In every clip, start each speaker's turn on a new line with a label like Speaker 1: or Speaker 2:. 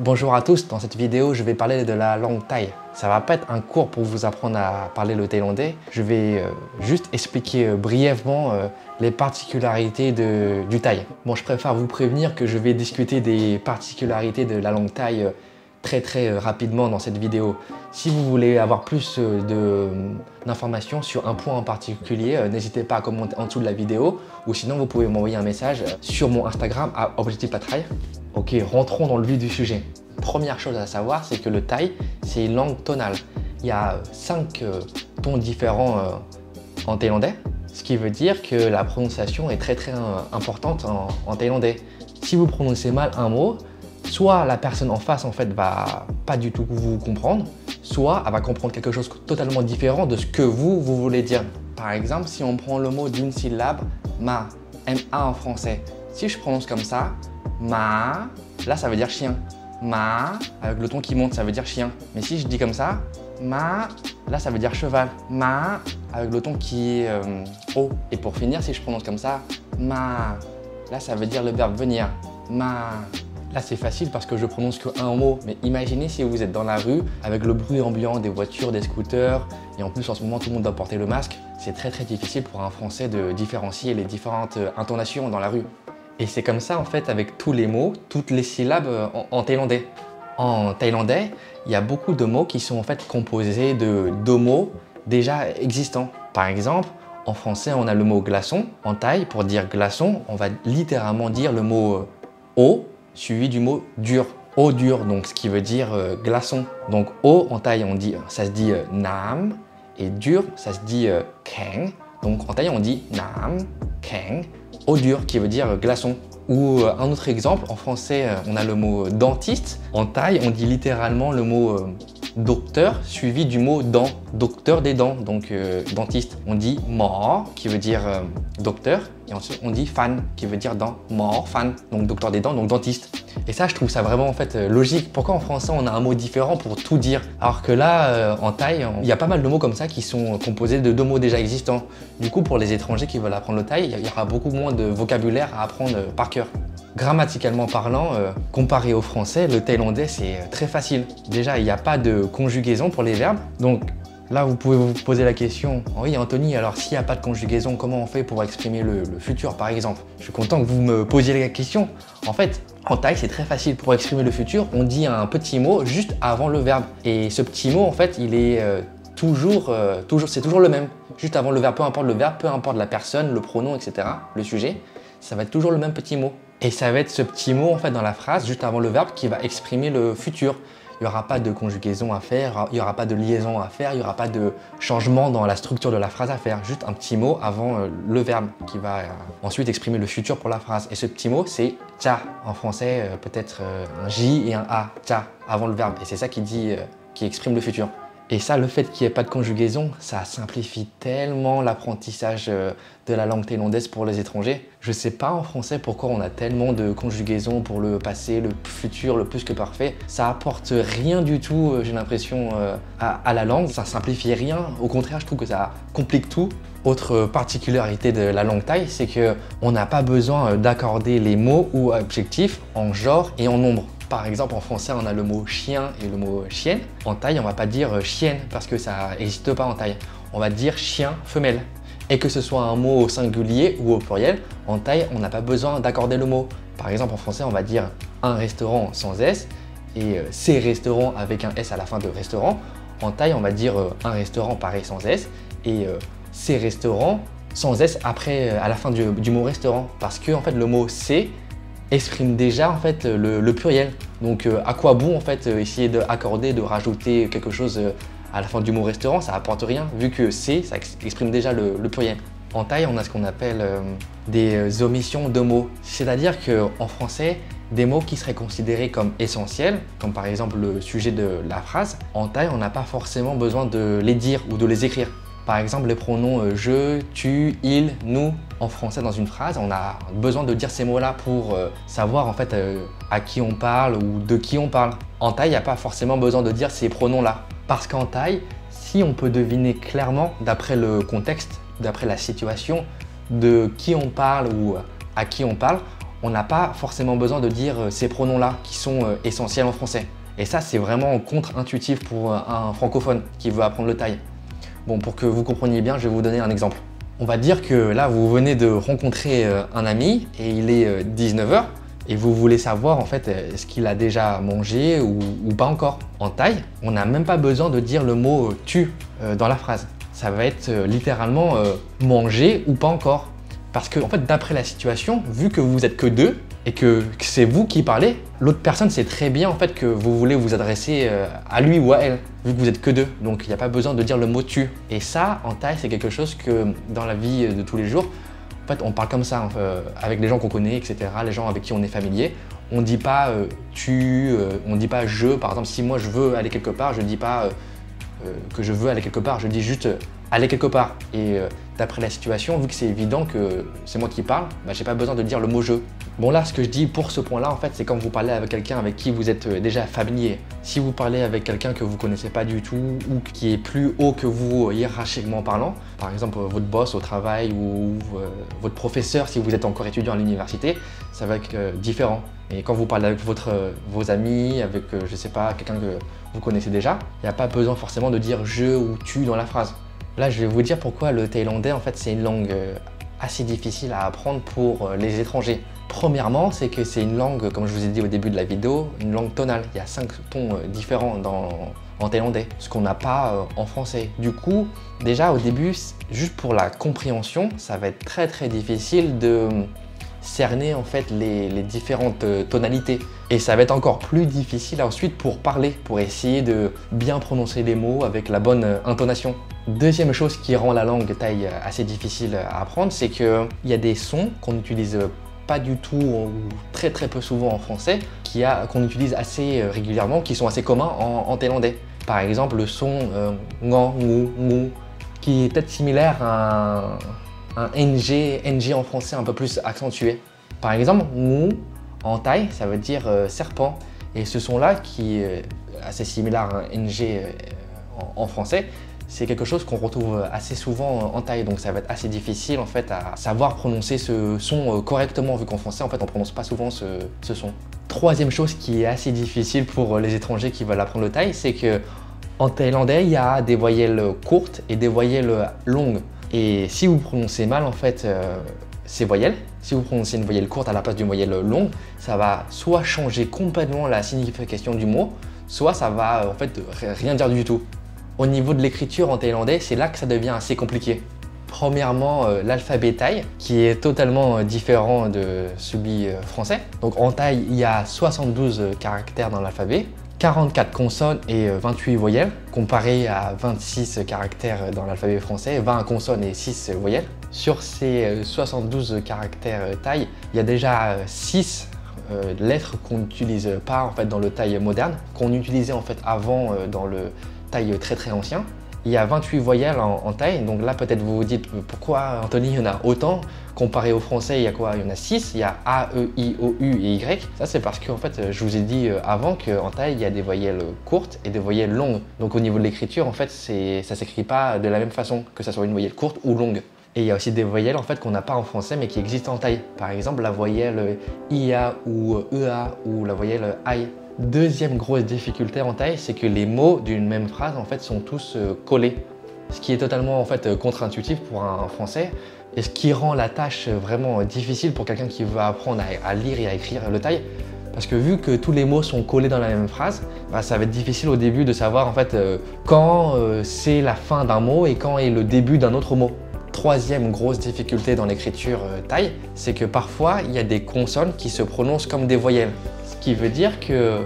Speaker 1: Bonjour à tous, dans cette vidéo je vais parler de la langue thaï. Ça va pas être un cours pour vous apprendre à parler le thaïlandais, je vais juste expliquer brièvement les particularités du thaï. Bon, je préfère vous prévenir que je vais discuter des particularités de la langue thaï très rapidement dans cette vidéo. Si vous voulez avoir plus d'informations sur un point en particulier, n'hésitez pas à commenter en dessous de la vidéo ou sinon vous pouvez m'envoyer un message sur mon Instagram à Objectif Patrai. Ok, rentrons dans le vif du sujet. Première chose à savoir, c'est que le thaï, c'est une langue tonale. Il y a 5 tons différents en thaïlandais, ce qui veut dire que la prononciation est très importante en thaïlandais. Si vous prononcez mal un mot, soit la personne en face en fait va pas du tout vous comprendre, soit elle va comprendre quelque chose totalement différent de ce que vous voulez dire. Par exemple, si on prend le mot d'une syllabe, ma, M-A en français. Si je prononce comme ça, ma, là ça veut dire chien. Ma, avec le ton qui monte, ça veut dire chien. Mais si je dis comme ça, ma, là ça veut dire cheval. Ma, avec le ton qui est haut. Et pour finir, si je prononce comme ça, ma, là ça veut dire le verbe venir. Ma. Là c'est facile parce que je prononce qu'un mot, mais imaginez si vous êtes dans la rue avec le bruit ambiant des voitures, des scooters, et en plus en ce moment tout le monde doit porter le masque. C'est très difficile pour un Français de différencier les différentes intonations dans la rue. Et c'est comme ça en fait avec tous les mots, toutes les syllabes en thaïlandais. En thaïlandais, il y a beaucoup de mots qui sont en fait composés de deux mots déjà existants. Par exemple, en français on a le mot glaçon. En thaï, pour dire glaçon, on va littéralement dire le mot eau suivi du mot dur. Eau dure, donc ce qui veut dire glaçon. Donc eau en thaï ça se dit nam et dur ça se dit keng. Donc en thaï on dit nam, keng. Eau dure qui veut dire glaçon. Ou un autre exemple, en français on a le mot dentiste. En thaï on dit littéralement le mot docteur suivi du mot dent, docteur des dents, donc dentiste. On dit mort qui veut dire docteur et ensuite on dit fan qui veut dire dent, mort, fan, donc docteur des dents, donc dentiste. Et ça je trouve ça vraiment en fait logique. Pourquoi en français on a un mot différent pour tout dire alors que là en thaï il y a pas mal de mots comme ça qui sont composés de deux mots déjà existants. Du coup pour les étrangers qui veulent apprendre le thaï, il y aura beaucoup moins de vocabulaire à apprendre par cœur. Grammaticalement parlant, comparé au français, le thaïlandais c'est très facile. Déjà, il n'y a pas de conjugaison pour les verbes. Donc là, vous pouvez vous poser la question, oui Anthony, alors s'il n'y a pas de conjugaison, comment on fait pour exprimer le futur par exemple? Je suis content que vous me posiez la question. En fait, en thaï, c'est très facile. Pour exprimer le futur, on dit un petit mot juste avant le verbe. Et ce petit mot, en fait, il est c'est toujours le même. Juste avant le verbe, peu importe le verbe, peu importe la personne, le pronom, etc., le sujet, ça va être toujours le même petit mot. Et ça va être ce petit mot en fait dans la phrase, juste avant le verbe, qui va exprimer le futur. Il n'y aura pas de conjugaison à faire, il n'y aura pas de liaison à faire, il n'y aura pas de changement dans la structure de la phrase à faire. Juste un petit mot avant le verbe qui va ensuite exprimer le futur pour la phrase. Et ce petit mot, c'est cha. En français, peut-être un J et un A, cha, avant le verbe. Et c'est ça qui exprime le futur. Et ça, le fait qu'il n'y ait pas de conjugaison, ça simplifie tellement l'apprentissage de la langue thaïlandaise pour les étrangers. Je ne sais pas en français pourquoi on a tellement de conjugaison pour le passé, le futur, le plus que parfait. Ça apporte rien du tout, j'ai l'impression, à la langue. Ça simplifie rien. Au contraire, je trouve que ça complique tout. Autre particularité de la langue thaï, c'est qu'on n'a pas besoin d'accorder les mots ou adjectifs en genre et en nombre. Par exemple, en français, on a le mot chien et le mot chienne. En thaï, on va pas dire chienne parce que ça n'existe pas en thaï. On va dire chien femelle. Et que ce soit un mot au singulier ou au pluriel, en thaï, on n'a pas besoin d'accorder le mot. Par exemple, en français, on va dire un restaurant sans S et ces restaurants avec un S à la fin de restaurant. En thaï, on va dire un restaurant pareil sans S et ces restaurants sans S après à la fin du mot restaurant. Parce que en fait, le mot c'est exprime déjà en fait le pluriel. Donc à quoi bon en fait essayer d'accorder, de rajouter quelque chose à la fin du mot restaurant, ça apporte rien vu que c'est, ça exprime déjà le pluriel. En thaï, on a ce qu'on appelle des omissions de mots. C'est-à-dire qu'en français, des mots qui seraient considérés comme essentiels, comme par exemple le sujet de la phrase, en thaï, on n'a pas forcément besoin de les dire ou de les écrire. Par exemple, les pronoms je, tu, il, nous. En français, dans une phrase, on a besoin de dire ces mots-là pour savoir en fait à qui on parle ou de qui on parle. En thaï, il n'y a pas forcément besoin de dire ces pronoms-là. Parce qu'en thaï, si on peut deviner clairement, d'après le contexte, d'après la situation, de qui on parle ou à qui on parle, on n'a pas forcément besoin de dire ces pronoms-là qui sont essentiels en français. Et ça, c'est vraiment contre-intuitif pour un francophone qui veut apprendre le thaï. Bon, pour que vous compreniez bien, je vais vous donner un exemple. On va dire que là, vous venez de rencontrer un ami et il est 19 h et vous voulez savoir en fait est-ce qu'il a déjà mangé ou pas encore. En thaï, on n'a même pas besoin de dire le mot tu dans la phrase. Ça va être littéralement manger ou pas encore. Parce que en fait, d'après la situation, vu que vous êtes que deux et que c'est vous qui parlez, l'autre personne sait très bien en fait que vous voulez vous adresser à lui ou à elle, vu que vous êtes que deux. Donc il n'y a pas besoin de dire le mot tu. Et ça, en thaï, c'est quelque chose que dans la vie de tous les jours, en fait, on parle comme ça avec les gens qu'on connaît, etc. Les gens avec qui on est familier. On ne dit pas tu, on ne dit pas je. Par exemple, si moi je veux aller quelque part, je ne dis pas que je veux aller quelque part, je dis juste aller quelque part. Et d'après la situation, vu que c'est évident que c'est moi qui parle, bah, j'ai pas besoin de dire le mot je. Bon là, ce que je dis pour ce point-là, en fait, c'est quand vous parlez avec quelqu'un avec qui vous êtes déjà familier. Si vous parlez avec quelqu'un que vous connaissez pas du tout ou qui est plus haut que vous hiérarchiquement parlant, par exemple votre boss au travail ou votre professeur si vous êtes encore étudiant à l'université, ça va être différent. Et quand vous parlez avec vos amis, avec, je sais pas, quelqu'un que vous connaissez déjà, il n'y a pas besoin forcément de dire je ou tu dans la phrase. Là, je vais vous dire pourquoi le thaïlandais, en fait, c'est une langue assez difficile à apprendre pour les étrangers. Premièrement, c'est que c'est une langue, comme je vous ai dit au début de la vidéo, une langue tonale. Il y a 5 tons différents en thaïlandais, ce qu'on n'a pas en français. Du coup, déjà au début, juste pour la compréhension, ça va être très difficile de cerner en fait les différentes tonalités. Et ça va être encore plus difficile ensuite pour parler, pour essayer de bien prononcer les mots avec la bonne intonation. Deuxième chose qui rend la langue thaï assez difficile à apprendre, c'est qu'il y a des sons qu'on n'utilise pas du tout ou très peu souvent en français, qu'on utilise assez régulièrement, qui sont assez communs en thaïlandais. Par exemple, le son ngon, ngu, qui est peut-être similaire à un ng en français un peu plus accentué. Par exemple, ngu en thaï, ça veut dire serpent. Et ce son-là, qui est assez similaire à un ng en français, c'est quelque chose qu'on retrouve assez souvent en thaï, donc ça va être assez difficile en fait à savoir prononcer ce son correctement, vu qu'en français en fait on prononce pas souvent ce son. Troisième chose qui est assez difficile pour les étrangers qui veulent apprendre le thaï, c'est que en thaïlandais il y a des voyelles courtes et des voyelles longues. Et si vous prononcez mal en fait ces voyelles, si vous prononcez une voyelle courte à la place d'une voyelle longue, ça va soit changer complètement la signification du mot, soit ça va en fait rien dire du tout. Au niveau de l'écriture en thaïlandais, c'est là que ça devient assez compliqué. Premièrement, l'alphabet thaï, qui est totalement différent de celui français. Donc en thaï, il y a 72 caractères dans l'alphabet, 44 consonnes et 28 voyelles, comparé à 26 caractères dans l'alphabet français, 20 consonnes et 6 voyelles. Sur ces 72 caractères thaï, il y a déjà 6 lettres qu'on n'utilise pas en fait dans le thaï moderne, qu'on utilisait en fait avant dans le thaï très ancien. Il y a 28 voyelles en thaï, donc là peut-être vous vous dites pourquoi Anthony il y en a autant, comparé au français il y a quoi? Il y en a 6, il y a A, E, I, O, U et Y. Ça c'est parce qu'en fait je vous ai dit avant qu'en thaï il y a des voyelles courtes et des voyelles longues. Donc au niveau de l'écriture en fait ça s'écrit pas de la même façon, que ça soit une voyelle courte ou longue. Et il y a aussi des voyelles en fait qu'on n'a pas en français mais qui existent en thaï. Par exemple la voyelle IA ou EA ou la voyelle AI. Deuxième grosse difficulté en thaï, c'est que les mots d'une même phrase en fait sont tous collés, ce qui est totalement en fait contre-intuitif pour un français et ce qui rend la tâche vraiment difficile pour quelqu'un qui veut apprendre à lire et à écrire le thaï, parce que vu que tous les mots sont collés dans la même phrase, bah, ça va être difficile au début de savoir en fait quand c'est la fin d'un mot et quand est le début d'un autre mot. Troisième grosse difficulté dans l'écriture thaï, c'est que parfois il y a des consonnes qui se prononcent comme des voyelles. Ce qui veut dire que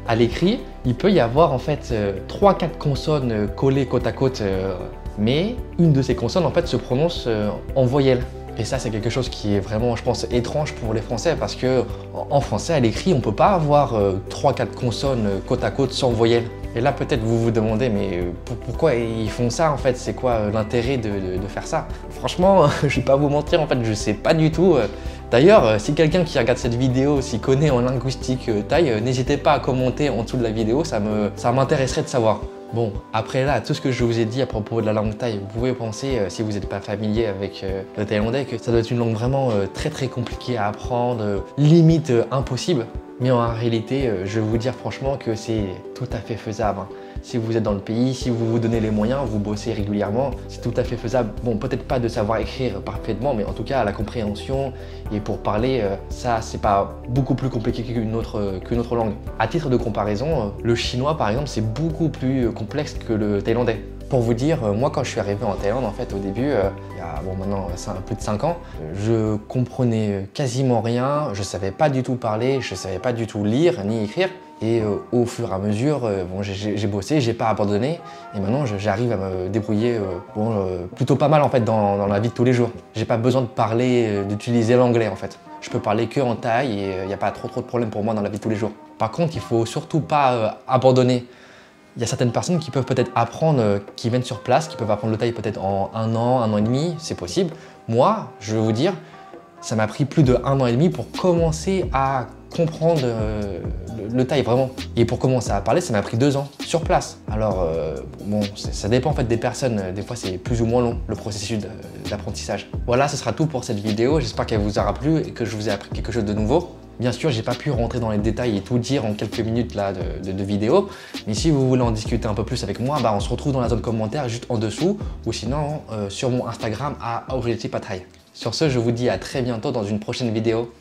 Speaker 1: à l'écrit, il peut y avoir en fait 3-4 consonnes collées côte à côte, mais une de ces consonnes en fait se prononce en voyelle. Et ça c'est quelque chose qui est vraiment, je pense, étrange pour les Français, parce que en français à l'écrit on peut pas avoir 3-4 consonnes côte à côte sans voyelle. Et là peut-être vous vous demandez mais pourquoi ils font ça en fait, c'est quoi l'intérêt de faire ça? Franchement je vais pas vous mentir, en fait je sais pas du tout. D'ailleurs, si quelqu'un qui regarde cette vidéo s'y connaît en linguistique thaï, n'hésitez pas à commenter en dessous de la vidéo, ça m'intéresserait de savoir. Bon, après là, tout ce que je vous ai dit à propos de la langue thaï, vous pouvez penser, si vous n'êtes pas familier avec le thaïlandais, que ça doit être une langue vraiment très compliquée à apprendre, limite impossible. Mais en réalité, je vais vous dire franchement que c'est tout à fait faisable. Hein. Si vous êtes dans le pays, si vous vous donnez les moyens, vous bossez régulièrement, c'est tout à fait faisable. Bon, peut-être pas de savoir écrire parfaitement, mais en tout cas, la compréhension et pour parler, ça, c'est pas beaucoup plus compliqué qu'une autre langue. À titre de comparaison, le chinois, par exemple, c'est beaucoup plus complexe que le thaïlandais. Pour vous dire, moi quand je suis arrivé en Thaïlande, en fait, au début, il y a maintenant plus de 5 ans, je comprenais quasiment rien, je savais pas du tout parler, je savais pas du tout lire ni écrire. Et au fur et à mesure, bon, j'ai bossé, j'ai pas abandonné, et maintenant j'arrive à me débrouiller plutôt pas mal en fait dans la vie de tous les jours. J'ai pas besoin de parler, d'utiliser l'anglais en fait. Je peux parler que en thaï et il n'y a pas trop de problèmes pour moi dans la vie de tous les jours. Par contre, il faut surtout pas abandonner. Il y a certaines personnes qui peuvent peut-être apprendre, qui viennent sur place, qui peuvent apprendre le thaï peut-être en 1 an et demi, c'est possible. Moi, je vais vous dire, ça m'a pris plus de 1 an et demi pour commencer à comprendre le thaï vraiment. Et pour commencer à parler, ça m'a pris 2 ans sur place. Alors, bon, ça dépend en fait des personnes. Des fois, c'est plus ou moins long le processus d'apprentissage. Voilà, ce sera tout pour cette vidéo. J'espère qu'elle vous aura plu et que je vous ai appris quelque chose de nouveau. Bien sûr, j'ai pas pu rentrer dans les détails et tout dire en quelques minutes là, de vidéo, mais si vous voulez en discuter un peu plus avec moi, on se retrouve dans la zone commentaire juste en dessous ou sinon sur mon Instagram à Aurelty Pad Thai. Sur ce, je vous dis à très bientôt dans une prochaine vidéo.